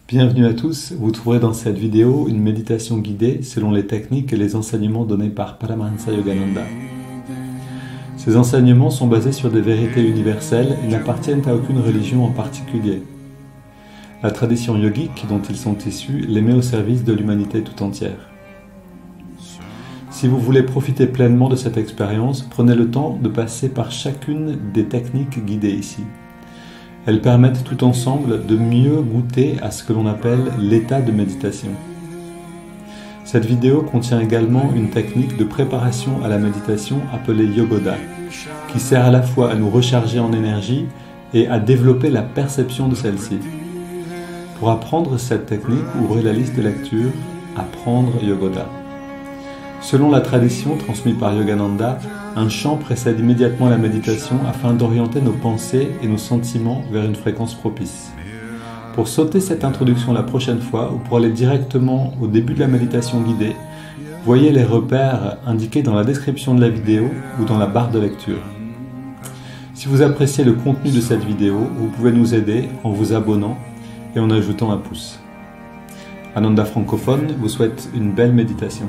Bienvenue à tous, vous trouverez dans cette vidéo une méditation guidée selon les techniques et les enseignements donnés par Paramahansa Yogananda. Ces enseignements sont basés sur des vérités universelles et n'appartiennent à aucune religion en particulier. La tradition yogique dont ils sont issus les met au service de l'humanité tout entière. Si vous voulez profiter pleinement de cette expérience, prenez le temps de passer par chacune des techniques guidées ici. Elles permettent tout ensemble de mieux goûter à ce que l'on appelle l'état de méditation. Cette vidéo contient également une technique de préparation à la méditation appelée Yogoda, qui sert à la fois à nous recharger en énergie et à développer la perception de celle-ci. Pour apprendre cette technique, ouvrez la liste de lecture « Apprendre Yogoda ». Selon la tradition transmise par Yogananda, un chant précède immédiatement la méditation afin d'orienter nos pensées et nos sentiments vers une fréquence propice. Pour sauter cette introduction la prochaine fois ou pour aller directement au début de la méditation guidée, voyez les repères indiqués dans la description de la vidéo ou dans la barre de lecture. Si vous appréciez le contenu de cette vidéo, vous pouvez nous aider en vous abonnant et en ajoutant un pouce. Ananda Francophone vous souhaite une belle méditation.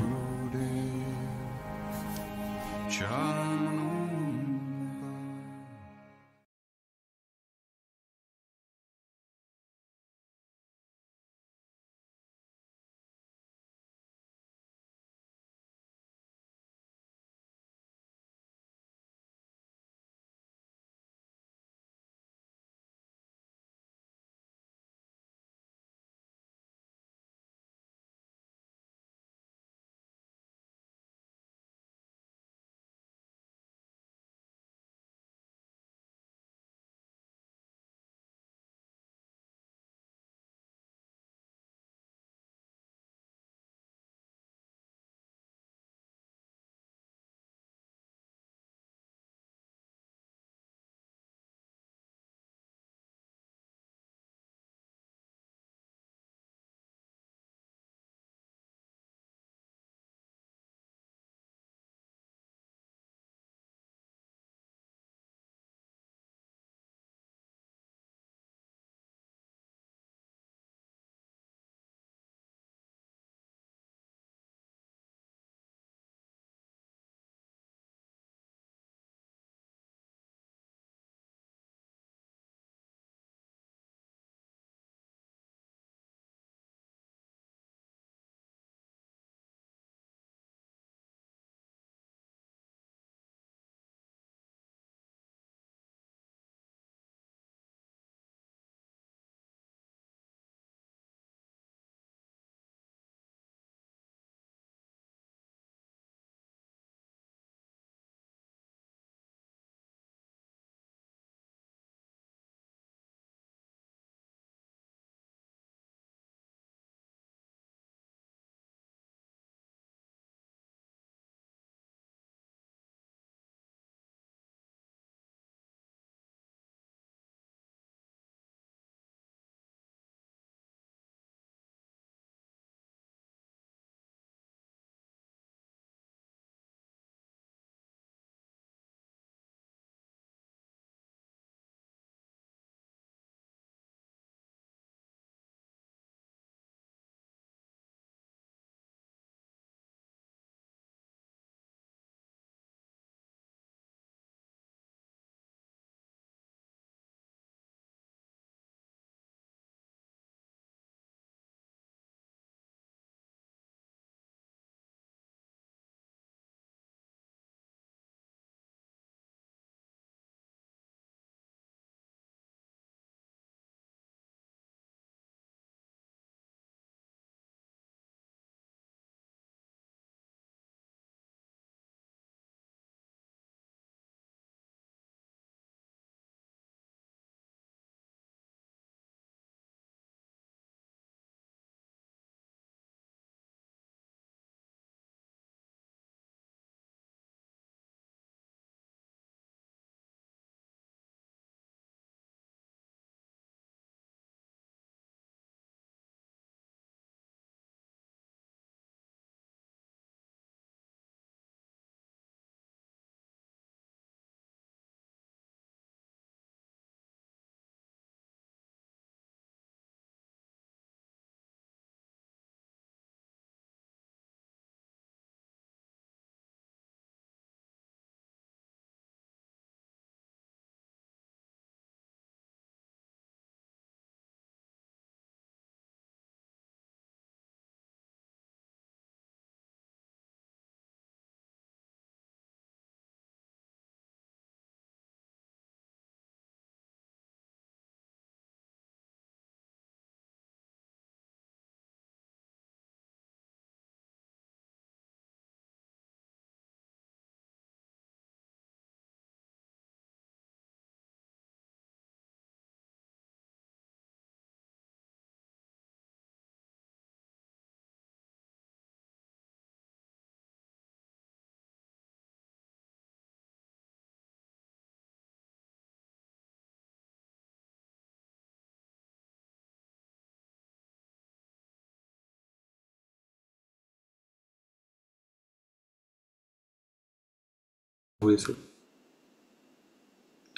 Oui,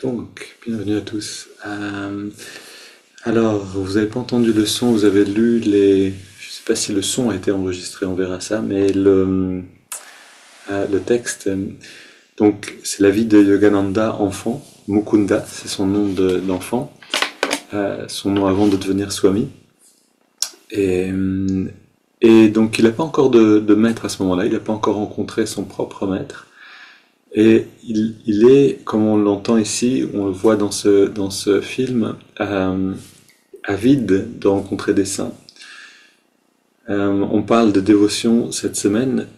donc, bienvenue à tous. Alors, vous n'avez pas entendu le son, vous avez lu les... Je ne sais pas si le son a été enregistré, on verra ça, mais le texte... donc, c'est la vie de Yogananda enfant. Mukunda, c'est son nom d'enfant. Son nom avant de devenir Swami. Et, et donc, il n'a pas encore de maître à ce moment-là, il n'a pas encore rencontré son propre maître. Et il est, comme on l'entend ici, on le voit dans ce film, avide de rencontrer des saints. On parle de dévotion cette semaine.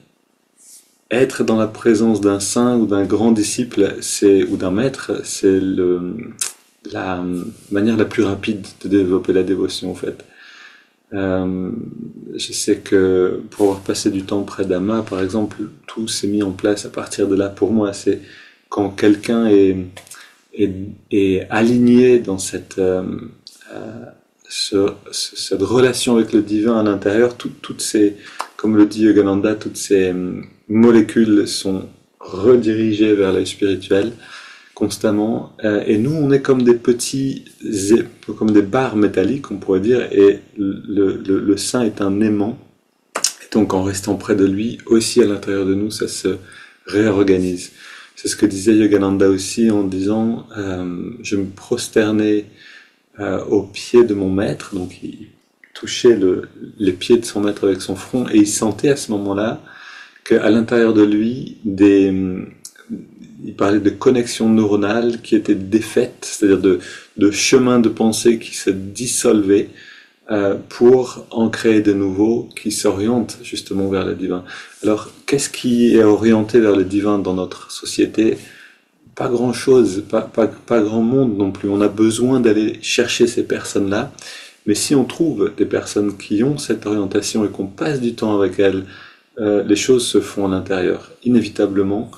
Être dans la présence d'un saint ou d'un grand disciple, ou d'un maître, c'est la manière la plus rapide de développer la dévotion, en fait. Je sais que pour avoir passé du temps près d'Ama, par exemple, tout s'est mis en place à partir de là. Pour moi, c'est quand quelqu'un est aligné dans cette relation avec le divin à l'intérieur, toutes ces, comme le dit Yogananda, toutes ces molécules sont redirigées vers le spirituel constamment, et nous on est comme des comme des barres métalliques on pourrait dire, et le saint est un aimant, et donc en restant près de lui aussi à l'intérieur de nous ça se réorganise. C'est ce que disait Yogananda aussi en disant je me prosternais aux pieds de mon maître, donc il touchait les pieds de son maître avec son front, et il sentait à ce moment-là qu'à l'intérieur de lui il parlait de connexions neuronales qui étaient défaites, c'est-à-dire de chemins de pensée qui se dissolvaient pour en créer de nouveaux qui s'orientent justement vers le divin. Alors, qu'est-ce qui est orienté vers le divin dans notre société? Pas grand-chose, pas grand monde non plus. On a besoin d'aller chercher ces personnes-là, mais si on trouve des personnes qui ont cette orientation et qu'on passe du temps avec elles, les choses se font à l'intérieur. Inévitablement,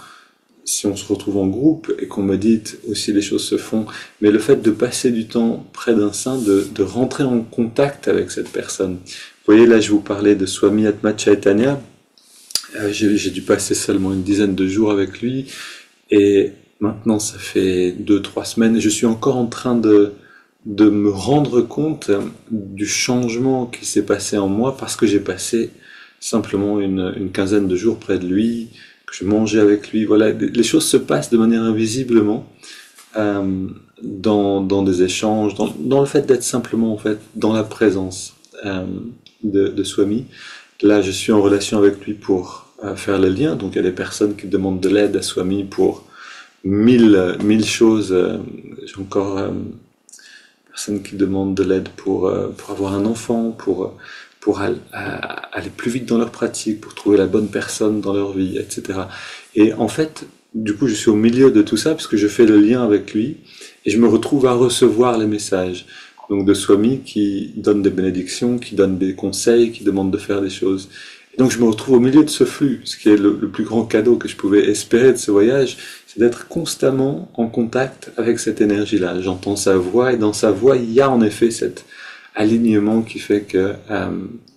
si on se retrouve en groupe et qu'on médite aussi, les choses se font. Mais le fait de passer du temps près d'un saint, de rentrer en contact avec cette personne. Vous voyez, là, je vous parlais de Swami Atma Chaitanya. J'ai dû passer seulement une dizaine de jours avec lui. Et maintenant, ça fait 2-3 semaines. Je suis encore en train de me rendre compte du changement qui s'est passé en moi parce que j'ai passé simplement une quinzaine de jours près de lui, que je mangeais avec lui. Voilà, les choses se passent de manière invisiblement dans des échanges, dans le fait d'être simplement en fait dans la présence de Swami. Là, je suis en relation avec lui pour faire le lien. Donc, il y a des personnes qui demandent de l'aide à Swami pour mille choses. J'ai encore personnes qui demandent de l'aide pour avoir un enfant, pour aller plus vite dans leur pratique, pour trouver la bonne personne dans leur vie, etc. Et en fait, du coup, je suis au milieu de tout ça, parce que je fais le lien avec lui, et je me retrouve à recevoir les messages. Donc de Swami qui donne des bénédictions, qui donne des conseils, qui demande de faire des choses. Et donc je me retrouve au milieu de ce flux, ce qui est le plus grand cadeau que je pouvais espérer de ce voyage, c'est d'être constamment en contact avec cette énergie-là. J'entends sa voix, et dans sa voix, il y a en effet cet alignement qui fait que,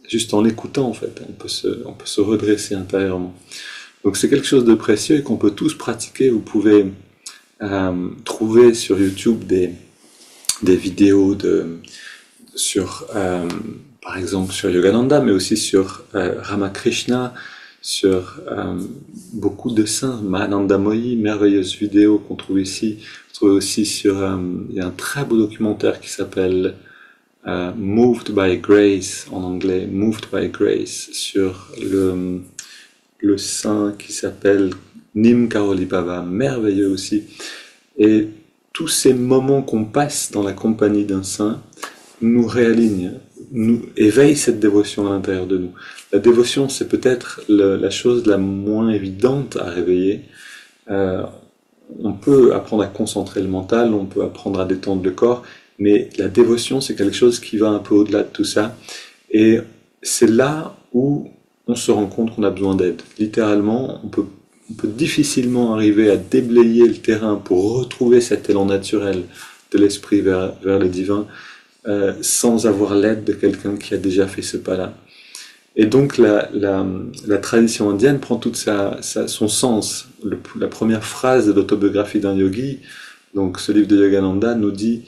juste en l'écoutant, en fait, on peut se redresser intérieurement. Donc c'est quelque chose de précieux et qu'on peut tous pratiquer. Vous pouvez trouver sur YouTube des vidéos par exemple sur Yogananda, mais aussi sur Ramakrishna, sur beaucoup de saints, Mahananda Mohi, merveilleuse vidéo qu'on trouve ici. Vous trouvez aussi il y a un très beau documentaire qui s'appelle Moved by Grace, en anglais, Moved by Grace, sur le saint qui s'appelle Nim Karoli Baba, merveilleux aussi. Et tous ces moments qu'on passe dans la compagnie d'un saint nous réalignent, nous éveillent cette dévotion à l'intérieur de nous. La dévotion, c'est peut-être la chose la moins évidente à réveiller. On peut apprendre à concentrer le mental, on peut apprendre à détendre le corps, mais la dévotion, c'est quelque chose qui va un peu au-delà de tout ça. Et c'est là où on se rend compte qu'on a besoin d'aide. Littéralement, on peut difficilement arriver à déblayer le terrain pour retrouver cet élan naturel de l'esprit vers le divin sans avoir l'aide de quelqu'un qui a déjà fait ce pas-là. Et donc la tradition indienne prend tout son sens. La première phrase de l'autobiographie d'un yogi, donc ce livre de Yogananda, nous dit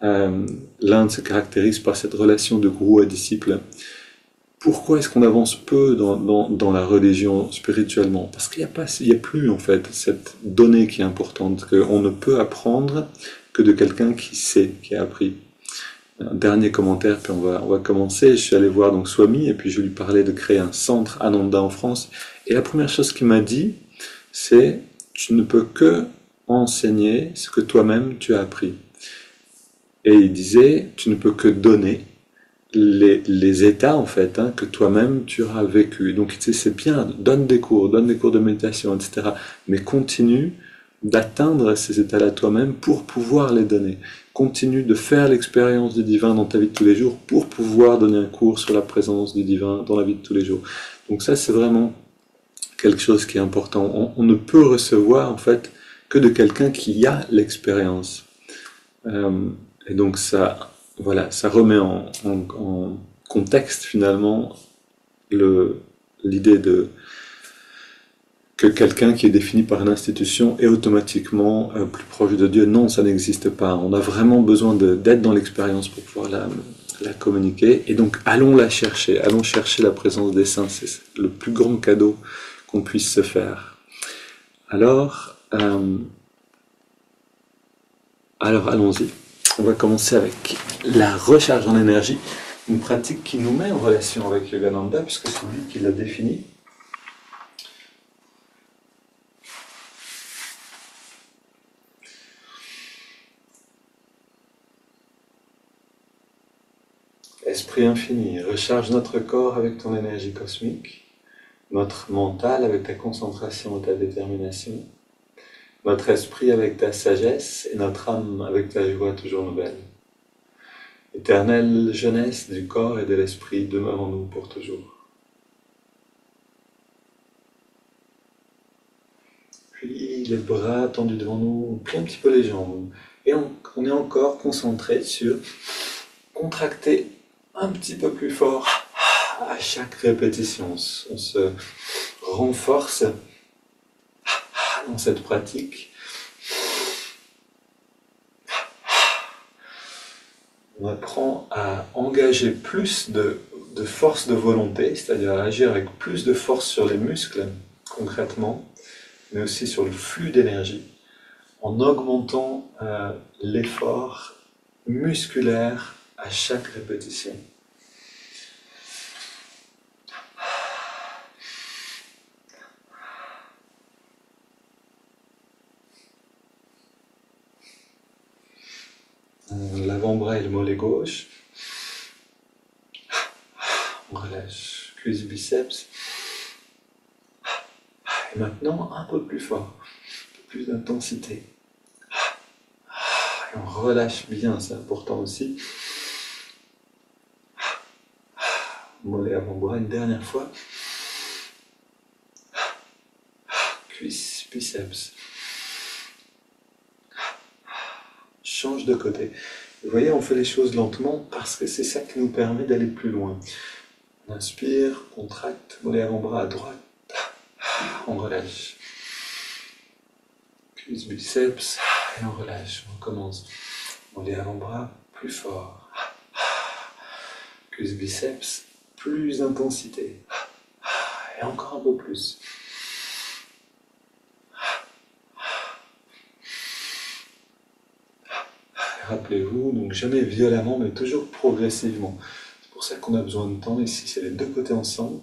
l'Inde se caractérise par cette relation de gourou à disciple. Pourquoi est-ce qu'on avance peu dans la religion spirituellement? Parce qu'il n'y a plus en fait cette donnée qui est importante, qu'on ne peut apprendre que de quelqu'un qui sait, qui a appris. Un dernier commentaire, puis on va commencer. Je suis allé voir donc Swami, et puis je lui parlais de créer un centre Ananda en France. Et la première chose qu'il m'a dit, c'est « Tu ne peux que enseigner ce que toi-même tu as appris ». Et il disait « Tu ne peux que donner les états en fait que toi-même tu auras vécu ». Donc c'est bien, donne des cours de méditation, etc. Mais continue d'atteindre ces états-là toi-même pour pouvoir les donner. Continue de faire l'expérience du divin dans ta vie de tous les jours pour pouvoir donner un cours sur la présence du divin dans la vie de tous les jours. Donc ça, c'est vraiment quelque chose qui est important. On ne peut recevoir, en fait, que de quelqu'un qui a l'expérience. Et donc ça, voilà, ça remet en contexte, finalement, l'idée que quelqu'un qui est défini par une institution est automatiquement plus proche de Dieu. Non, ça n'existe pas. On a vraiment besoin d'être dans l'expérience pour pouvoir la communiquer. Et donc, allons la chercher. Allons chercher la présence des saints. C'est le plus grand cadeau qu'on puisse se faire. Alors allons-y. On va commencer avec la recharge en énergie. Une pratique qui nous met en relation avec Yogananda, puisque c'est lui qui l'a défini. Esprit infini, recharge notre corps avec ton énergie cosmique, notre mental avec ta concentration et ta détermination, notre esprit avec ta sagesse et notre âme avec ta joie toujours nouvelle. Éternelle jeunesse du corps et de l'esprit, demeure en nous pour toujours. Puis les bras tendus devant nous, on plie un petit peu les jambes et on est encore concentré sur contracter un petit peu plus fort à chaque répétition. On se renforce dans cette pratique. On apprend à engager plus de force de volonté, c'est-à-dire à agir avec plus de force sur les muscles, concrètement, mais aussi sur le flux d'énergie, en augmentant l'effort musculaire à chaque répétition. L'avant-bras et le mollet gauche. On relâche, cuisse biceps. Et maintenant, un peu plus fort, un peu plus d'intensité. Et on relâche bien, c'est important aussi. Mollet avant-bras une dernière fois. Cuisse biceps. Change de côté. Vous voyez, on fait les choses lentement parce que c'est ça qui nous permet d'aller plus loin. On inspire, contracte, mollet avant-bras à droite, on relâche. Cuisse biceps, et on relâche, on recommence. Mollet avant-bras, plus fort. Cuisse biceps, plus d'intensité. Et encore un peu plus. Rappelez-vous, donc jamais violemment, mais toujours progressivement. C'est pour ça qu'on a besoin de temps ici, c'est les deux côtés ensemble.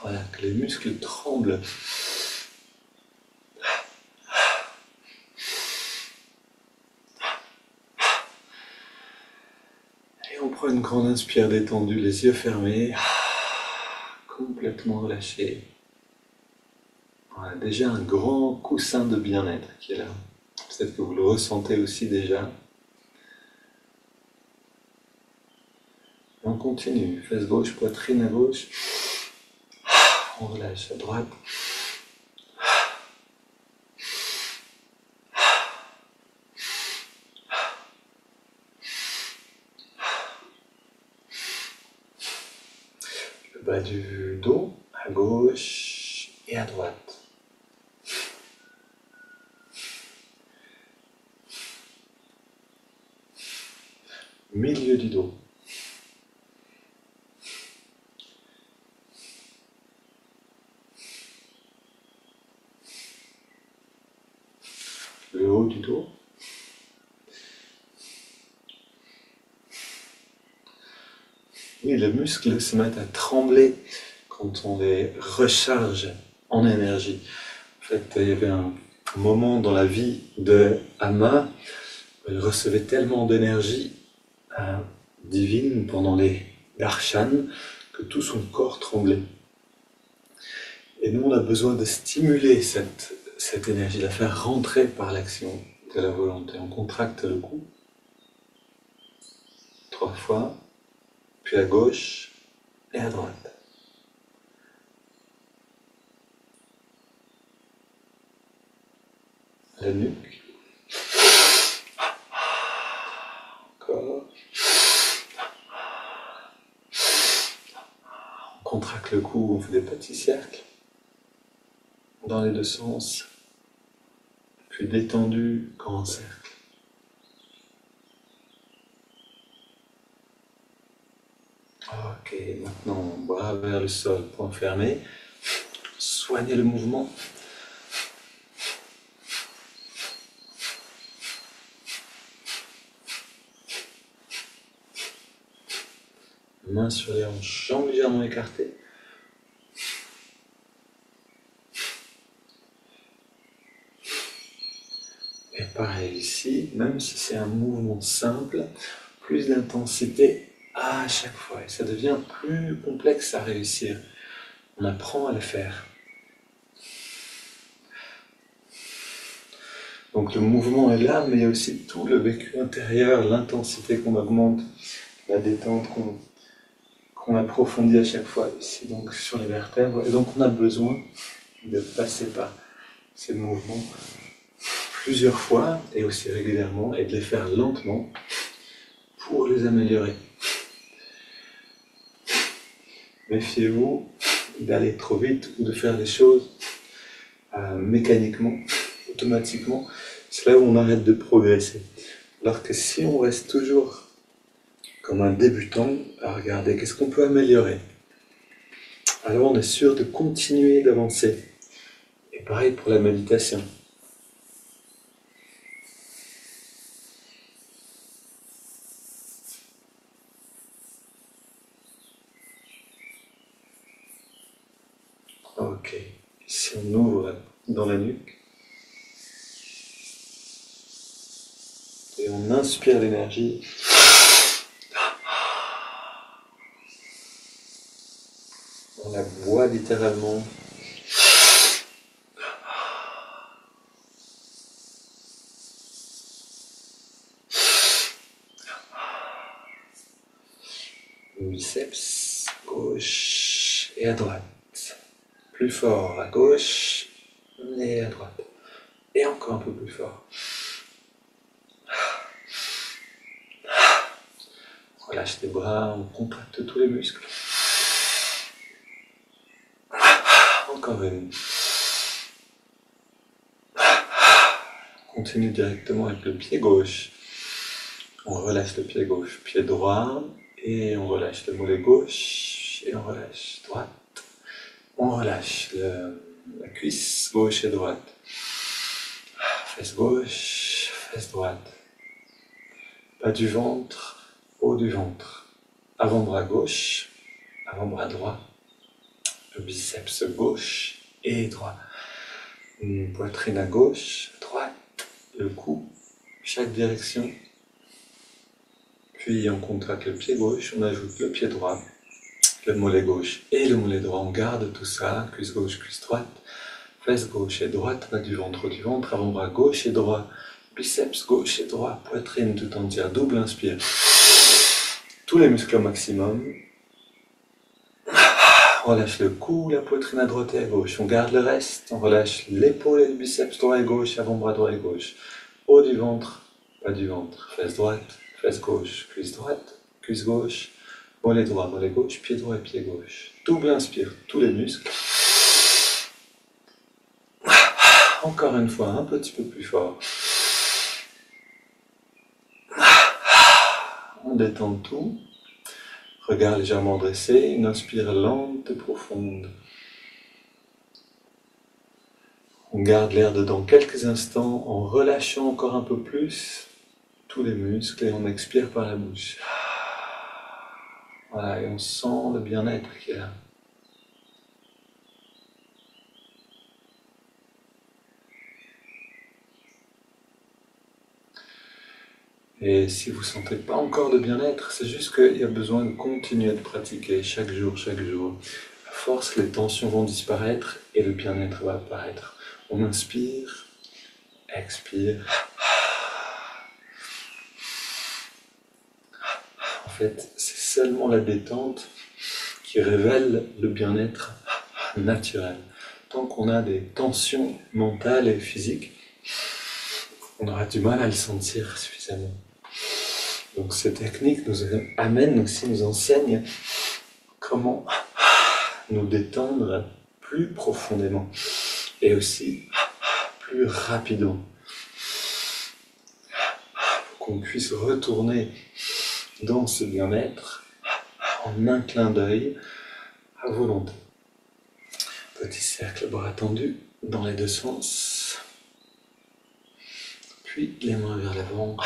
Voilà, que les muscles tremblent. Prends une grande inspire détendue, les yeux fermés, complètement relâchés. Voilà, déjà un grand coussin de bien-être qui est là. Peut-être que vous le ressentez aussi déjà. Et on continue, fesse gauche, poitrine à gauche. On relâche à droite. Le bas du dos, à gauche et à droite. Milieu du dos. Le haut du dos. Oui, les muscles se mettent à trembler quand on les recharge en énergie. En fait, il y avait un moment dans la vie de Amma où elle recevait tellement d'énergie divine pendant les darshan que tout son corps tremblait. Et nous, on a besoin de stimuler cette énergie, de la faire rentrer par l'action de la volonté. On contracte le cou 3 fois, puis à gauche et à droite. La nuque. Encore. On contracte le cou, on fait des petits cercles dans les deux sens, puis détendu, grand cercle. Ok, maintenant bras vers le sol, point fermé. Soignez le mouvement. Mains sur les hanches, jambes légèrement écartées. Et pareil ici, même si c'est un mouvement simple, plus d'intensité à chaque fois. Et ça devient plus complexe à réussir. On apprend à le faire. Donc le mouvement est là, mais il y a aussi tout le vécu intérieur, l'intensité qu'on augmente, la détente qu'on approfondit à chaque fois ici, donc sur les vertèbres. Et donc on a besoin de passer par ces mouvements plusieurs fois et aussi régulièrement et de les faire lentement pour les améliorer. Méfiez-vous d'aller trop vite ou de faire des choses mécaniquement, automatiquement. C'est là où on arrête de progresser. Alors que si on reste toujours comme un débutant à regarder qu'est-ce qu'on peut améliorer, alors on est sûr de continuer d'avancer. Et pareil pour la méditation. Ok, ici on ouvre dans la nuque. Et on inspire l'énergie. On la boit littéralement. Biceps, gauche et à droite. Plus fort à gauche et à droite. Et encore un peu plus fort. On relâche les bras, on contracte tous les muscles. Encore une. On continue directement avec le pied gauche. On relâche le pied gauche, pied droit, et on relâche le mollet gauche, et on relâche droite. On relâche la cuisse gauche et droite. Fesse gauche, fesse droite. Bas du ventre, haut du ventre. Avant-bras gauche, avant-bras droit. Le biceps gauche et droit. Poitrine à gauche, droite. Le cou, chaque direction. Puis on contracte le pied gauche, on ajoute le pied droit, le mollet gauche et le mollet droit. On garde tout ça, cuisse gauche, cuisse droite, fesse gauche et droite, bas du ventre, avant-bras gauche et droit, biceps gauche et droit, poitrine tout entière, double inspire. Tous les muscles au maximum. On relâche le cou, la poitrine à droite et à gauche. On garde le reste. On relâche l'épaule et le biceps droit et gauche, avant-bras droit et gauche. Haut du ventre, bas du ventre. Fesse droite, fesse gauche, cuisse droite, cuisse gauche. Mollet droit, mollet gauche, pied droit et pied gauche. Double inspire, tous les muscles. Encore une fois, un petit peu plus fort. On détend tout. Regard légèrement dressé, une inspire lente et profonde. On garde l'air dedans quelques instants en relâchant encore un peu plus tous les muscles et on expire par la bouche. Voilà, et on sent le bien-être qui est là. Et si vous ne sentez pas encore de bien-être, c'est juste qu'il y a besoin de continuer de pratiquer chaque jour, chaque jour. À force, les tensions vont disparaître et le bien-être va apparaître. On inspire, expire. En fait, c'est seulement la détente qui révèle le bien-être naturel. Tant qu'on a des tensions mentales et physiques, on aura du mal à le sentir suffisamment. Donc ces techniques nous amènent aussi, nous enseignent comment nous détendre plus profondément et aussi plus rapidement. Pour qu'on puisse retourner dans ce bien-être en un clin d'œil à volonté. Petit cercle, bras tendus dans les deux sens. Puis les mains vers l'avant.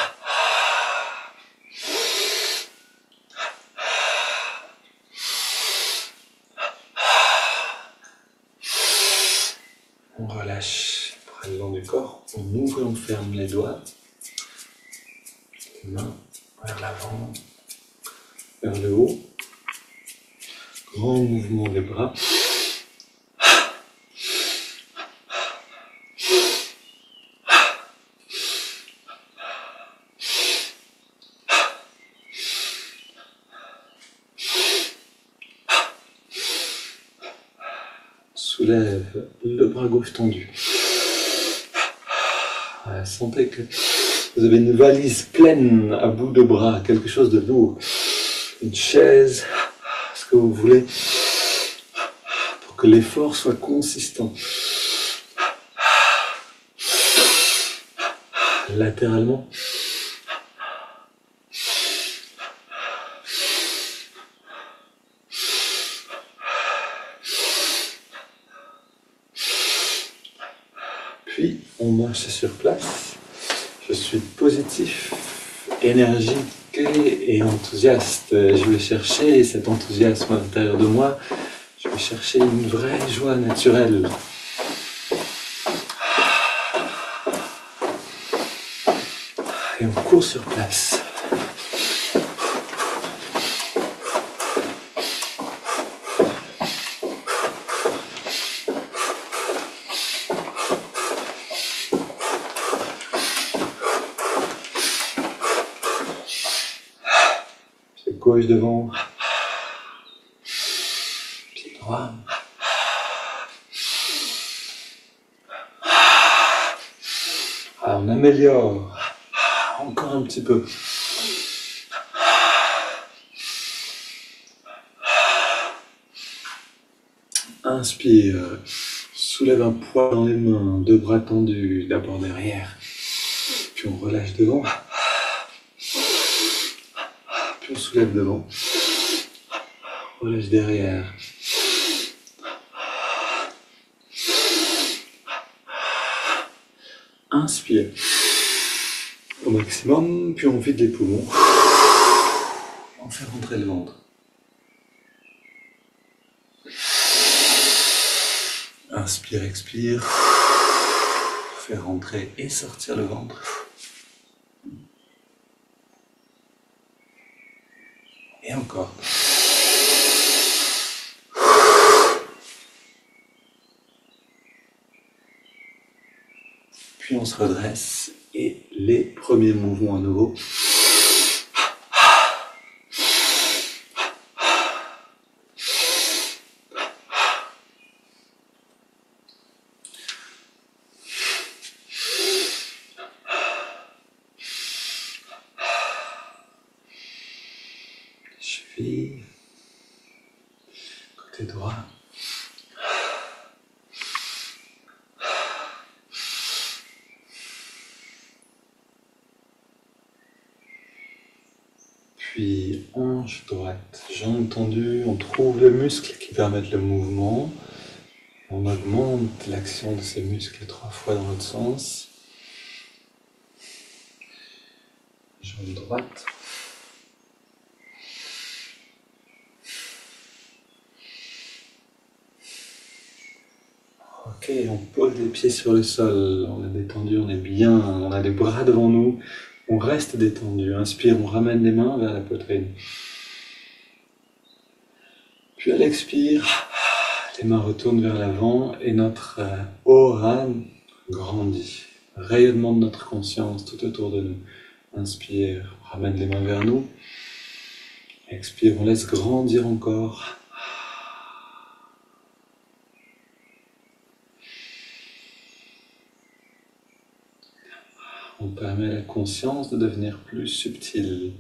On relâche les bras le long du corps, on ouvre et on ferme les doigts, les mains vers l'avant, vers le haut, grand mouvement des bras, soulève le bras gauche tendu. Sentez que vous avez une valise pleine à bout de bras, quelque chose de lourd, une chaise, ce que vous voulez, pour que l'effort soit consistant. Latéralement. Puis on marche sur place. Je suis positif, énergique et enthousiaste. Je vais chercher cet enthousiasme à l'intérieur de moi. Je vais chercher une vraie joie naturelle. Et on court sur place. Gauche devant, pied droit, on améliore, encore un petit peu, inspire, soulève un poids dans les mains, deux bras tendus, d'abord derrière, puis on relâche devant. On soulève devant, relâche derrière. Inspire au maximum, puis on vide les poumons. On fait rentrer le ventre. Inspire, expire. Faire rentrer et sortir le ventre. Et encore. Puis on se redresse et les premiers mouvements à nouveau. Expire. Côté droit. Puis hanche droite, jambes tendues, on trouve les muscles qui permettent le mouvement. On augmente l'action de ces muscles 3 fois dans l'autre sens. Jambe droite. Ok, on pose les pieds sur le sol, on est détendu, on est bien, on a les bras devant nous, on reste détendu. Inspire, on ramène les mains vers la poitrine. Puis à l'expire, les mains retournent vers l'avant et notre aura grandit. Rayonnement de notre conscience tout autour de nous. Inspire, on ramène les mains vers nous. Expire, on laisse grandir encore. On permet à la conscience de devenir plus subtile.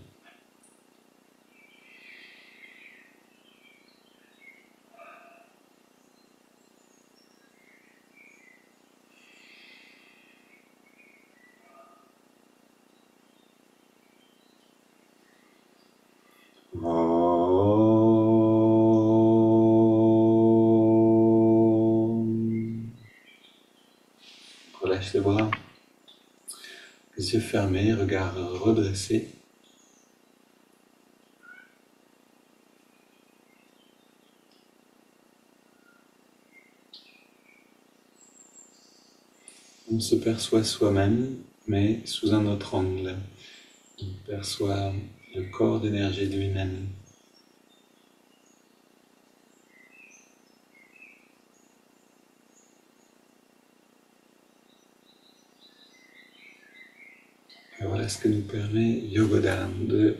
Relâche les bras. Les yeux fermés, regard redressé. On se perçoit soi-même, mais sous un autre angle. On perçoit le corps d'énergie lui-même. Et voilà ce que nous permet Yogoda, de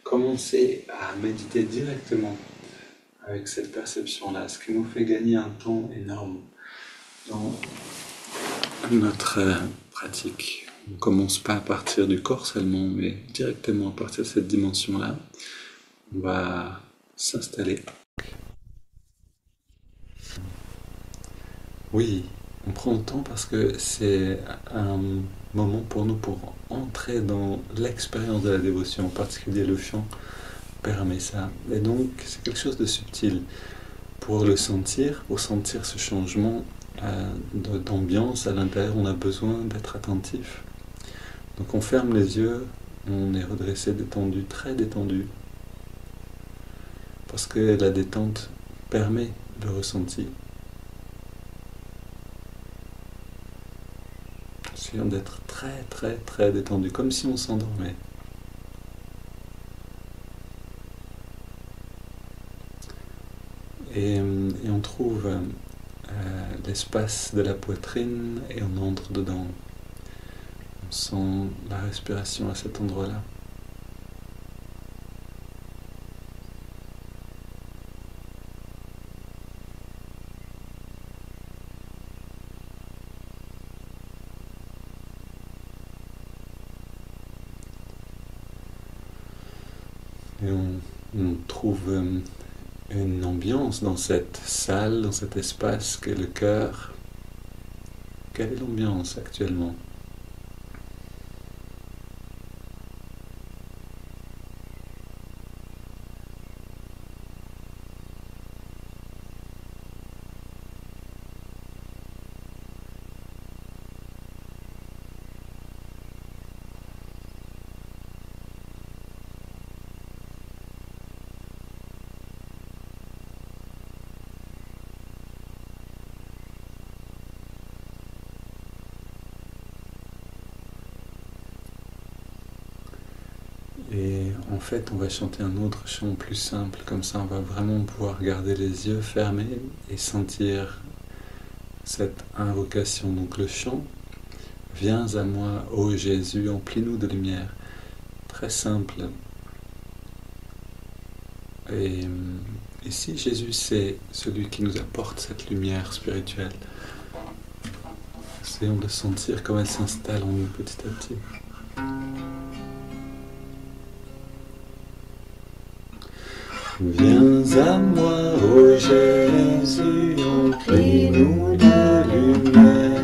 commencer à méditer directement avec cette perception-là, ce qui nous fait gagner un temps énorme dans notre pratique. On ne commence pas à partir du corps seulement, mais directement à partir de cette dimension-là, on va s'installer. Oui, on prend le temps parce que c'est un moment pour nous pour entrer dans l'expérience de la dévotion, en particulier le chant permet ça. Et donc c'est quelque chose de subtil. Pour le sentir, pour sentir ce changement d'ambiance à l'intérieur, on a besoin d'être attentif. Donc on ferme les yeux, on est redressé, détendu, très détendu, parce que la détente permet le ressenti. Essayons d'être très très très détendu, comme si on s'endormait. Et on trouve l'espace de la poitrine et on entre dedans. On sent la respiration à cet endroit-là. Et on trouve une ambiance dans cette salle, dans cet espace qu'est le cœur. Quelle est l'ambiance actuellement ? Et en fait, on va chanter un autre chant plus simple, comme ça on va vraiment pouvoir garder les yeux fermés et sentir cette invocation. Donc le chant, viens à moi, ô Jésus, emplis-nous de lumière. Très simple. Et ici, Jésus, c'est celui qui nous apporte cette lumière spirituelle. Essayons de sentir comment elle s'installe en nous petit à petit. Viens à moi, ô Jésus, emplis-nous de lumière.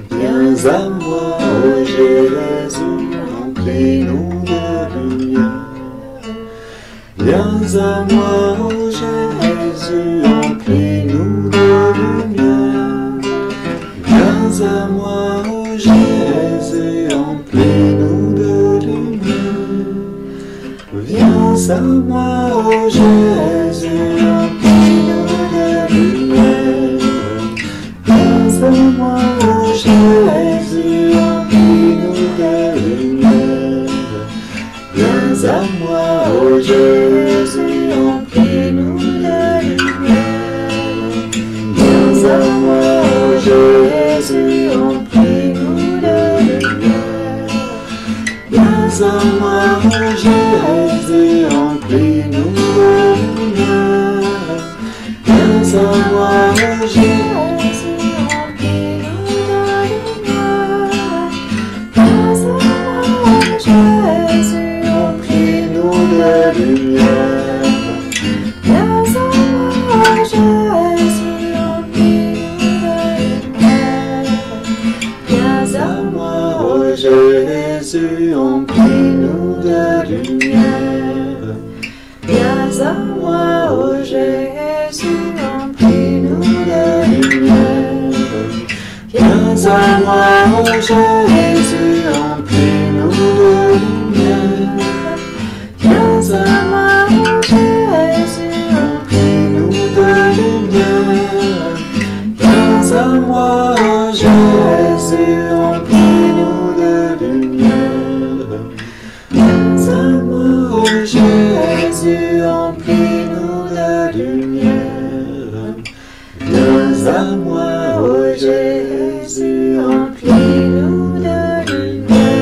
Viens à moi, ô Jésus, emplis-nous de lumière. Viens à moi, ô Jésus, emplis-nous de lumière. Viens à moi, ô Jésus, emplis-nous de lumière. Viens à moi, ô Jésus, emplis-nous de lumière. Viens à moi, ô Jésus, emplis-nous de lumière. Viens à moi, ô Jésus, emplis-nous de lumière. Viens à moi, ô Jésus, emplis-nous de lumière. Viens à moi, ô Jésus, emplis-nous de lumière. Viens à moi, ô Jésus, emplis-nous de lumière. Viens à moi, ô Jésus, emplis-nous de lumière. Viens à moi, ô Jésus, emplis-nous de lumière. Viens à moi, ô Jésus, emplis-nous de lumière. Viens à moi, ô Jésus, emplis-nous de lumière. Viens à moi, ô Jésus, emplis-nous de lumière. Viens à moi, ô Jésus, emplis-nous de lumière. Viens à moi, ô Jésus, emplis-nous de lumière.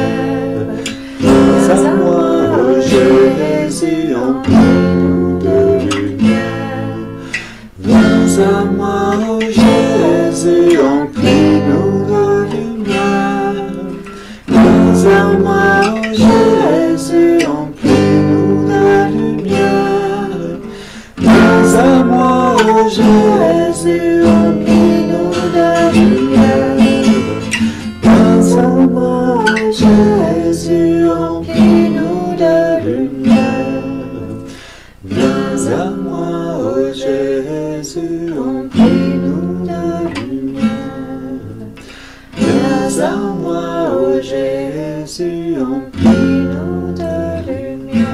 Viens à moi, ô Jésus, emplis-nous de lumière. Viens à moi, ô Jésus, emplis-nous de lumière. Viens à moi, ô Jésus, emplis-nous de lumière. Viens à moi, ô Jésus, emplis-nous de lumière. Viens à moi, ô Jésus, emplis-nous de lumière. Viens à moi, ô Jésus, emplis-nous de lumière. Viens à moi, ô Jésus, emplis-nous de lumière. Viens à moi, ô Jésus, emplis-nous de lumière. Viens à moi, ô Jésus, emplis-nous de lumière.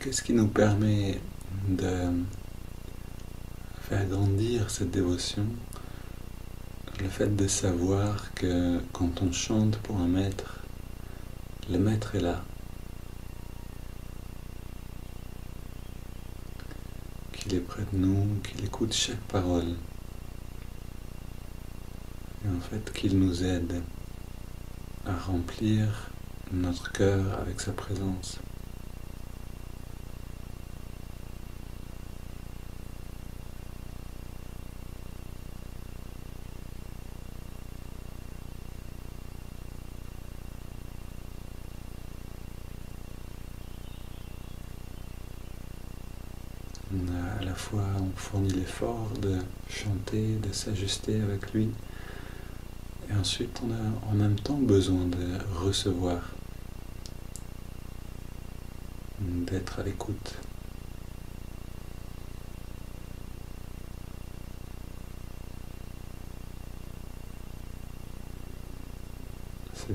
Qu'est-ce qui nous permet de faire grandir cette dévotion? Le fait de savoir que quand on chante pour un maître, le maître est là, qu'il est près de nous, qu'il écoute chaque parole, et en fait qu'il nous aide à remplir notre cœur avec sa présence. À la fois on fournit l'effort de chanter, de s'ajuster avec lui, et ensuite on a en même temps besoin de recevoir, d'être à l'écoute.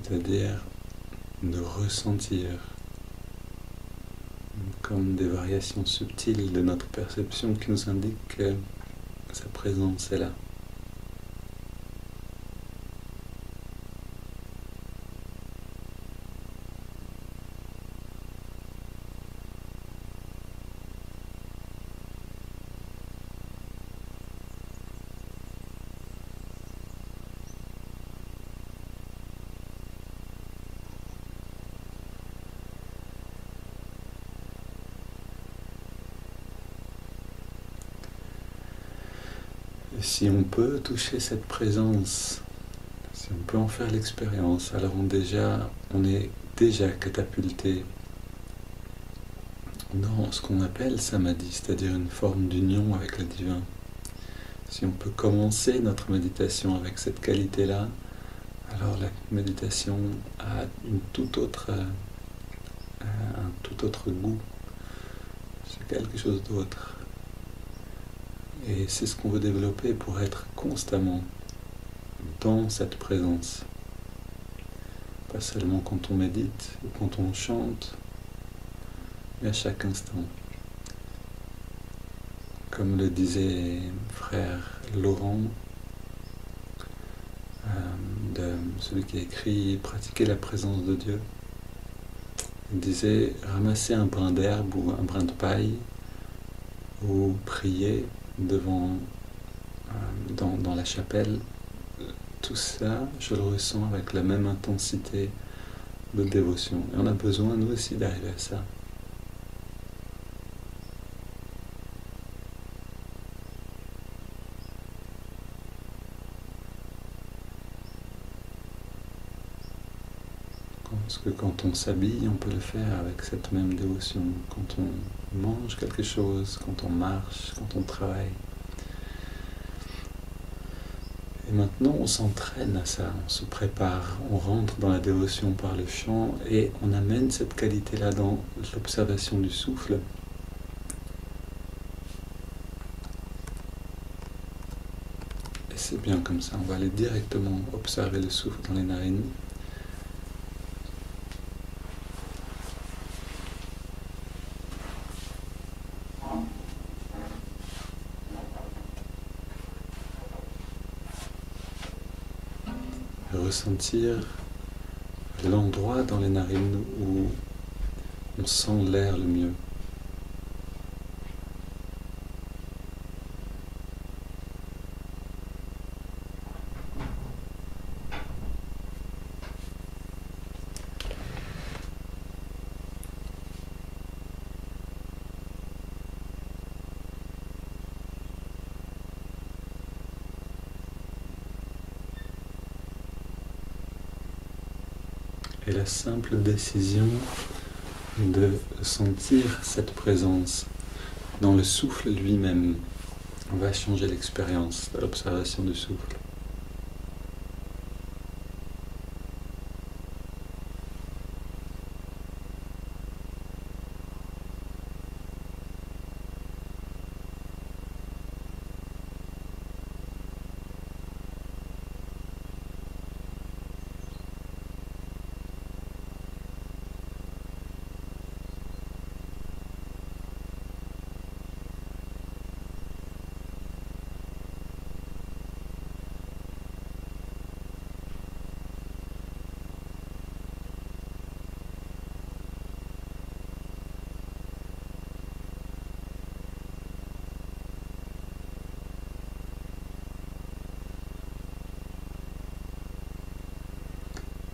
c'est-à-dire de ressentir comme des variations subtiles de notre perception qui nous indiquent que sa présence est là. Et si on peut toucher cette présence, si on peut en faire l'expérience, alors on est déjà catapulté dans ce qu'on appelle samadhi, c'est-à-dire une forme d'union avec le divin. Si on peut commencer notre méditation avec cette qualité-là, alors la méditation a un tout autre goût. C'est quelque chose d'autre. Et c'est ce qu'on veut développer pour être constamment dans cette présence. Pas seulement quand on médite ou quand on chante, mais à chaque instant. Comme le disait frère Laurent, celui qui a écrit « Pratiquer la présence de Dieu », il disait « Ramasser un brin d'herbe ou un brin de paille ou prier dans la chapelle, tout ça, je le ressens avec la même intensité de dévotion. Et on a besoin, nous aussi, d'arriver à ça. Parce que quand on s'habille, on peut le faire avec cette même dévotion. Quand on mange quelque chose, quand on marche, quand on travaille. Et maintenant, on s'entraîne à ça, on se prépare, on rentre dans la dévotion par le chant et on amène cette qualité-là dans l'observation du souffle. Et c'est bien comme ça, on va aller directement observer le souffle dans les narines. Ressentir l'endroit dans les narines où on sent l'air le mieux. Et la simple décision de sentir cette présence dans le souffle lui-même va changer l'expérience de l'observation du souffle.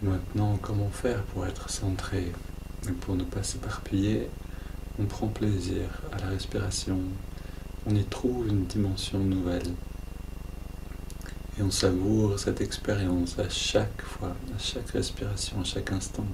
Maintenant, comment faire pour être centré et pour ne pas s'éparpiller? On prend plaisir à la respiration, on y trouve une dimension nouvelle et on savoure cette expérience à chaque fois, à chaque respiration, à chaque instant.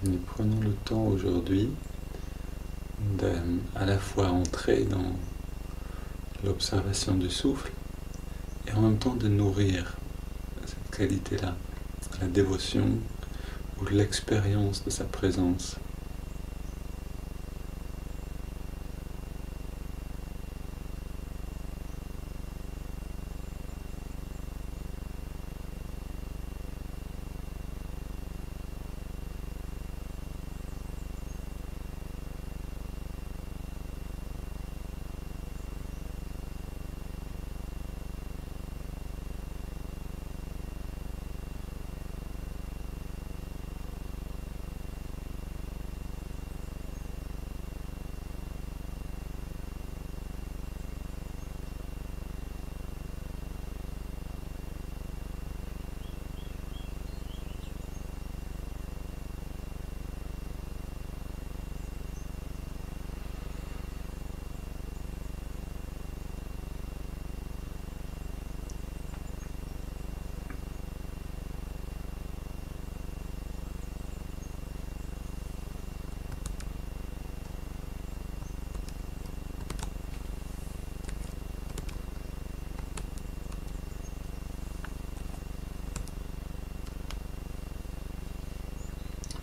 Nous prenons le temps aujourd'hui à la fois entrer dans l'observation du souffle et en même temps de nourrir cette qualité-là, la dévotion ou l'expérience de sa présence.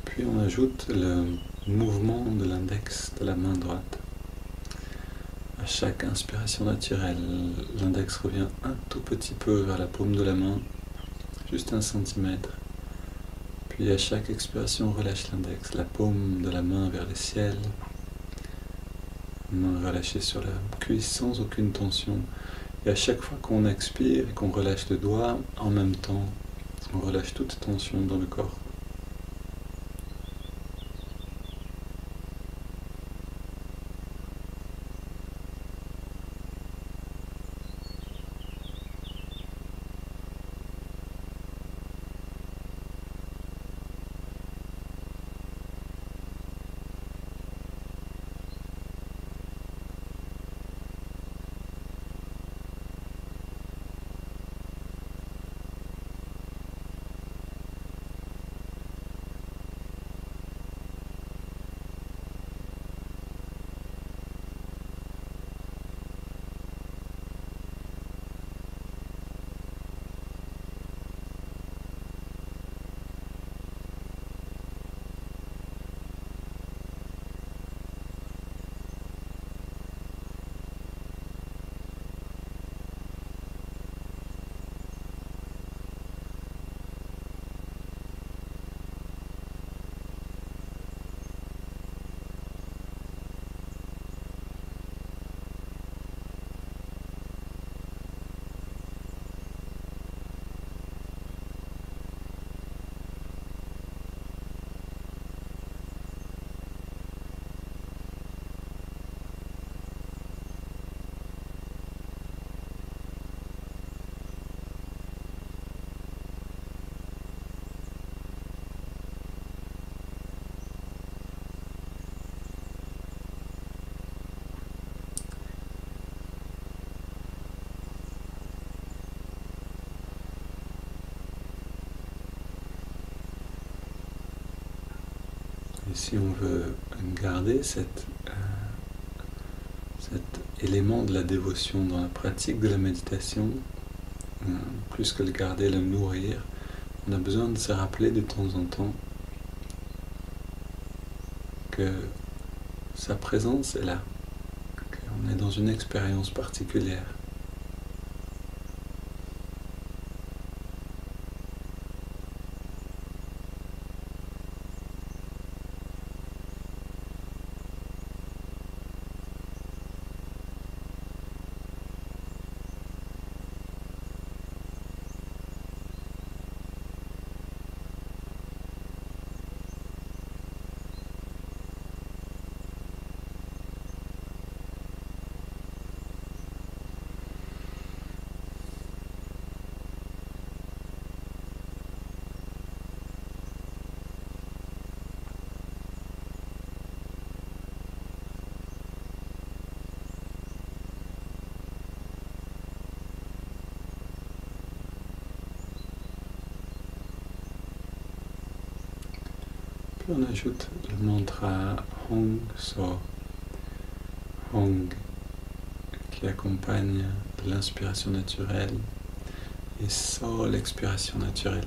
Puis on ajoute le mouvement de l'index de la main droite. À chaque inspiration naturelle, l'index revient un tout petit peu vers la paume de la main, juste 1 centimètre. Puis à chaque expiration, on relâche l'index, la paume de la main vers le ciel, main relâchée sur la cuisse sans aucune tension. Et à chaque fois qu'on expire et qu'on relâche le doigt, en même temps, on relâche toute tension dans le corps. Et si on veut garder cet élément de la dévotion dans la pratique de la méditation, plus que le garder, le nourrir, on a besoin de se rappeler de temps en temps que sa présence est là, qu'on est dans une expérience particulière. Puis on ajoute le mantra Hong So, Hong, qui accompagne l'inspiration naturelle, et So, l'expiration naturelle.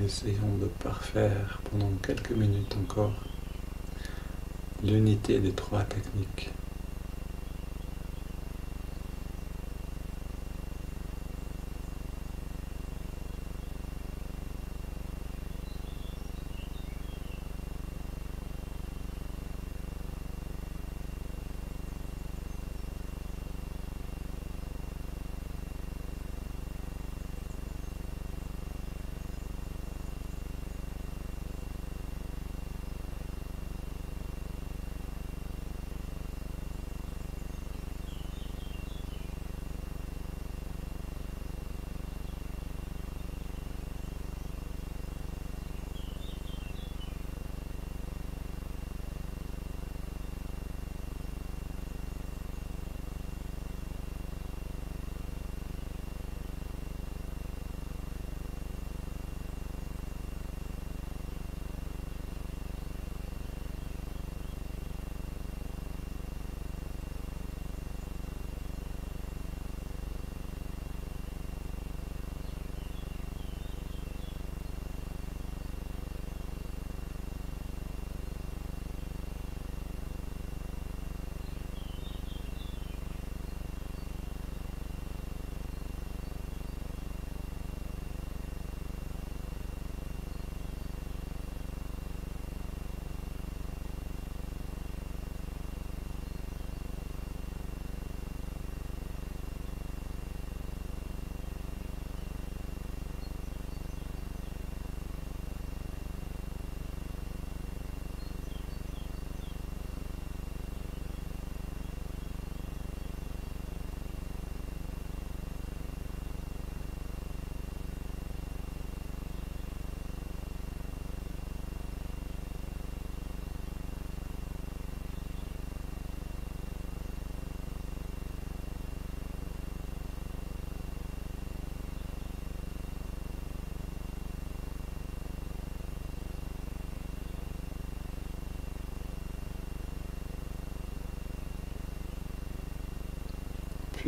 Essayons de parfaire pendant quelques minutes encore l'unité des trois techniques.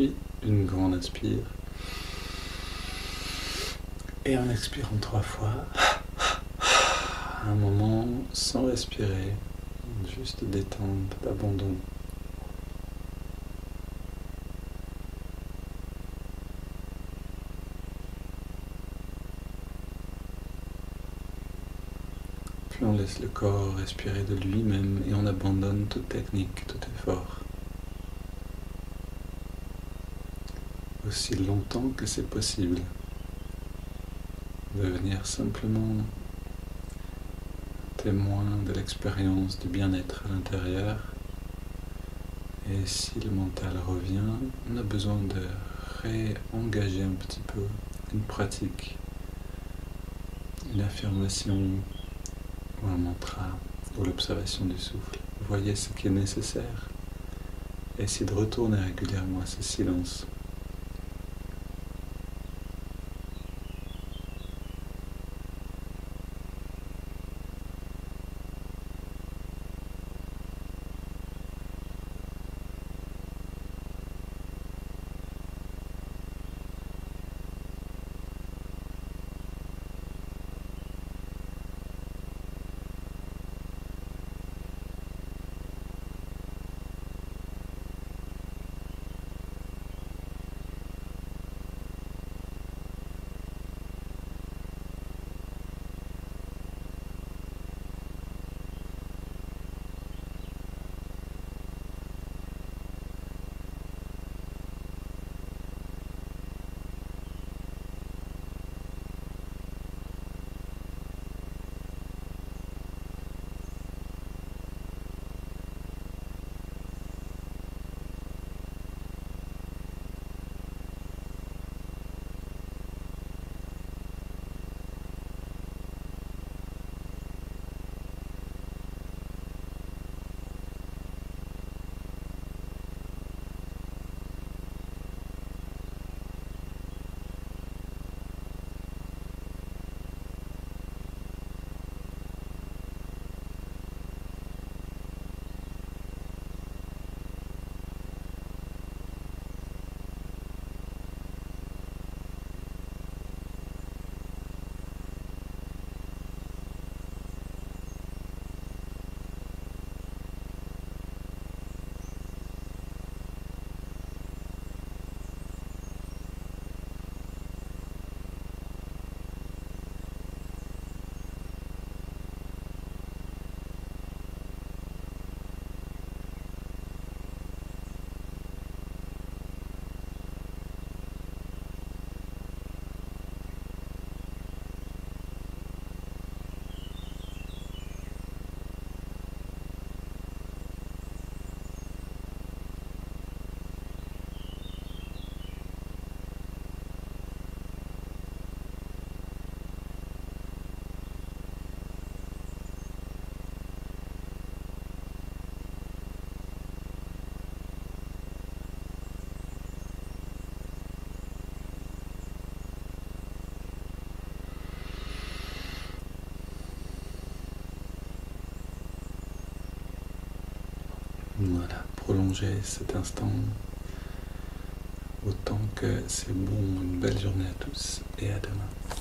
Puis une grande inspire. Et en expirant 3 fois, un moment sans respirer, juste détente, d'abandon. Puis on laisse le corps respirer de lui-même et on abandonne toute technique, tout effort. Aussi longtemps que c'est possible. Devenir simplement témoin de l'expérience du bien-être à l'intérieur. Et si le mental revient, on a besoin de réengager un petit peu une pratique, une affirmation ou un mantra ou l'observation du souffle. Voyez ce qui est nécessaire et essayez de retourner régulièrement à ce silence. Voilà, prolongez cet instant autant que c'est bon. Une belle journée à tous et à demain.